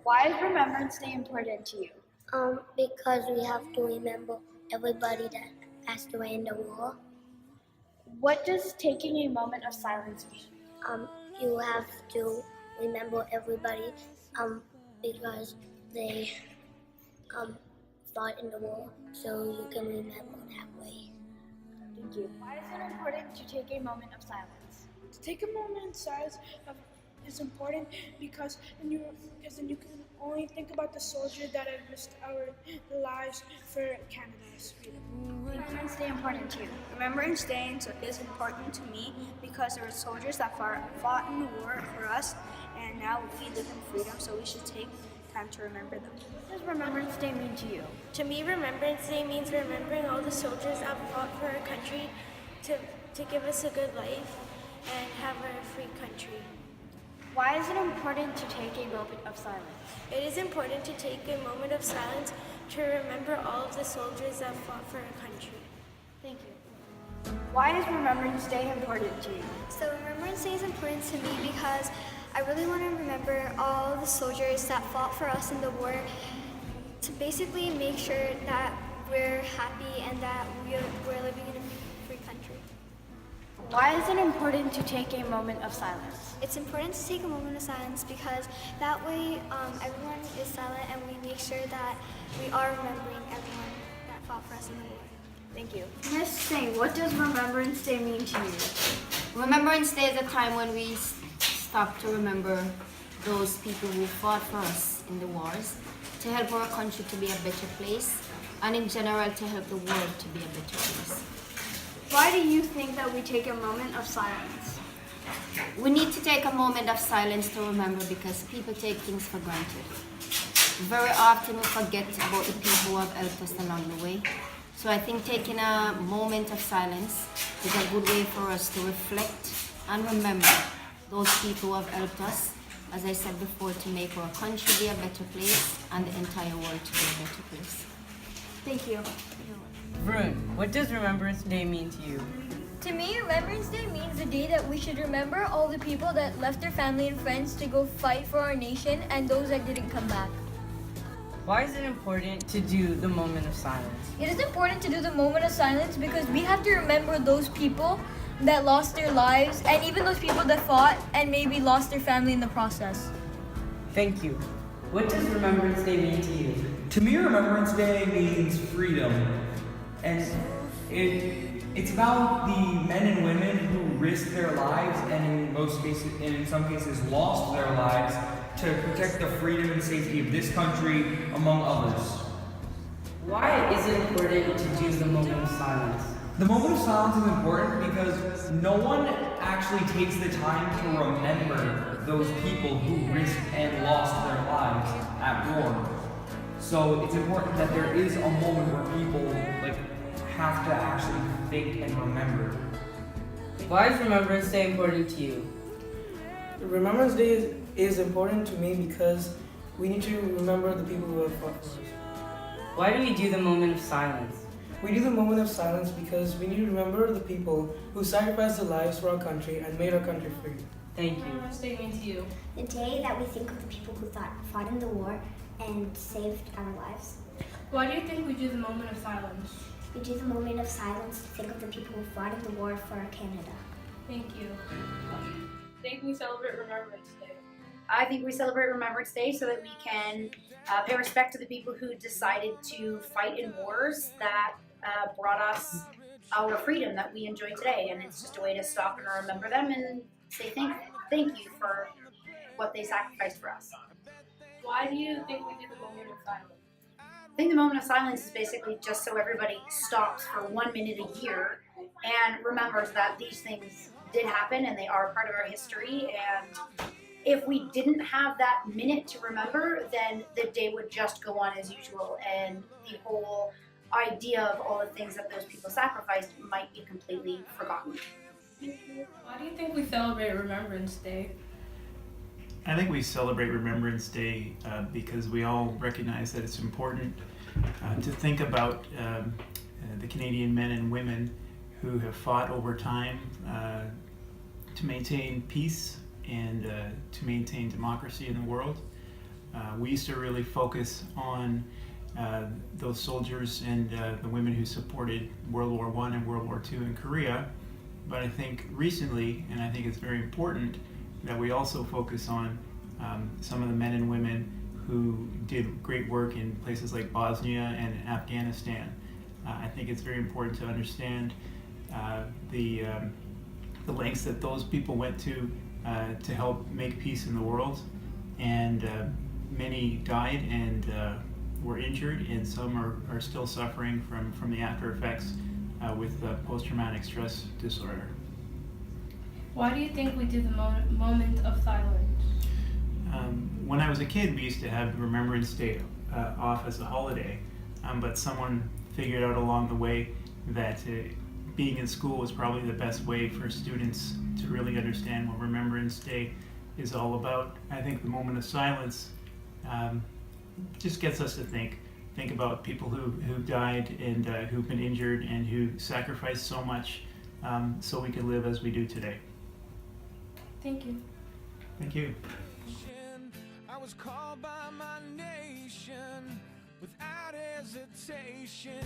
Why is Remembrance Day important to you? Because we have to remember everybody that passed away in the war. What does taking a moment of silence mean? You have to remember everybody because they fought in the war, so you can remember that way. Thank you. Why is it important to take a moment of silence? To take a moment in silence is important because then you can only think about the soldiers that have risked our lives for Canada's freedom. Remembrance Day important to you? Remembrance Day is important to me because there were soldiers that fought in the war for us, and now we live in freedom, so we should take time to remember them. What does Remembrance Day mean to you? To me, Remembrance Day means remembering all the soldiers that fought for our country to give us a good life and have a free country. Why is it important to take a moment of silence? It is important to take a moment of silence to remember all of the soldiers that fought for our country. Thank you. Why is Remembrance Day important to you? So Remembrance Day is important to me because I really want to remember all the soldiers that fought for us in the war to basically make sure that we're happy and that we're living in a free country. Why is it important to take a moment of silence? It's important to take a moment of silence because that way everyone is silent and we make sure that we are remembering everyone that fought for us in the war. Thank you. Miss Singh, what does Remembrance Day mean to you? Remembrance Day is a time when we stop to remember those people who fought for us in the wars, to help our country to be a better place, and in general to help the world to be a better place. Why do you think that we take a moment of silence? We need to take a moment of silence to remember because people take things for granted. Very often we forget about the people who have helped us along the way. So I think taking a moment of silence is a good way for us to reflect and remember those people who have helped us, as I said before, to make our country be a better place and the entire world to be a better place. Thank you. Varun, what does Remembrance Day mean to you? To me, Remembrance Day means the day that we should remember all the people that left their family and friends to go fight for our nation and those that didn't come back. Why is it important to do the moment of silence? It is important to do the moment of silence because we have to remember those people that lost their lives and even those people that fought and maybe lost their family in the process. Thank you. What does Remembrance Day mean to you? To me, Remembrance Day means freedom. And it's about the men and women who risked their lives and in most cases, and in some cases lost their lives to protect the freedom and safety of this country, among others. Why is it important to do the moment of silence? The moment of silence is important because no one actually takes the time to remember those people who risked and lost their lives at war. So it's important that there is a moment where people have to actually think and remember. Why is Remembrance Day important to you? Remembrance Day is important to me because we need to remember the people who have fought for us. Why do we do the moment of silence? We do the moment of silence because we need to remember the people who sacrificed their lives for our country and made our country free. Thank you. Remembrance Day mean to you? The day that we think of the people who fought in the war and saved our lives. Why do you think we do the moment of silence? We do the moment of silence to think of the people who fought in the war for Canada. Thank you. I think we celebrate Remembrance Day. I think we celebrate Remembrance Day so that we can pay respect to the people who decided to fight in wars that brought us our freedom that we enjoy today. And it's just a way to stop and remember them and say thank you for what they sacrificed for us. Why do you think we do the moment of silence? I think the moment of silence is basically just so everybody stops for 1 minute a year and remembers that these things did happen and they are part of our history. And if we didn't have that minute to remember, then the day would just go on as usual and the whole idea of all the things that those people sacrificed might be completely forgotten. Why do you think we celebrate Remembrance Day? I think we celebrate Remembrance Day because we all recognize that it's important to think about the Canadian men and women who have fought over time to maintain peace and to maintain democracy in the world. We used to really focus on those soldiers and the women who supported World War I and World War II in Korea. But I think recently, and I think it's very important, that we also focus on some of the men and women who did great work in places like Bosnia and Afghanistan. I think it's very important to understand the lengths that those people went to help make peace in the world. And many died and were injured, and some are still suffering from the after effects with post-traumatic stress disorder. Why do you think we do the moment of silence? When I was a kid, we used to have Remembrance Day off as a holiday, but someone figured out along the way that being in school was probably the best way for students to really understand what Remembrance Day is all about. I think the moment of silence just gets us to think about people who died and who've been injured and who sacrificed so much so we could live as we do today. Thank you. Thank you. I was called by my nation without hesitation.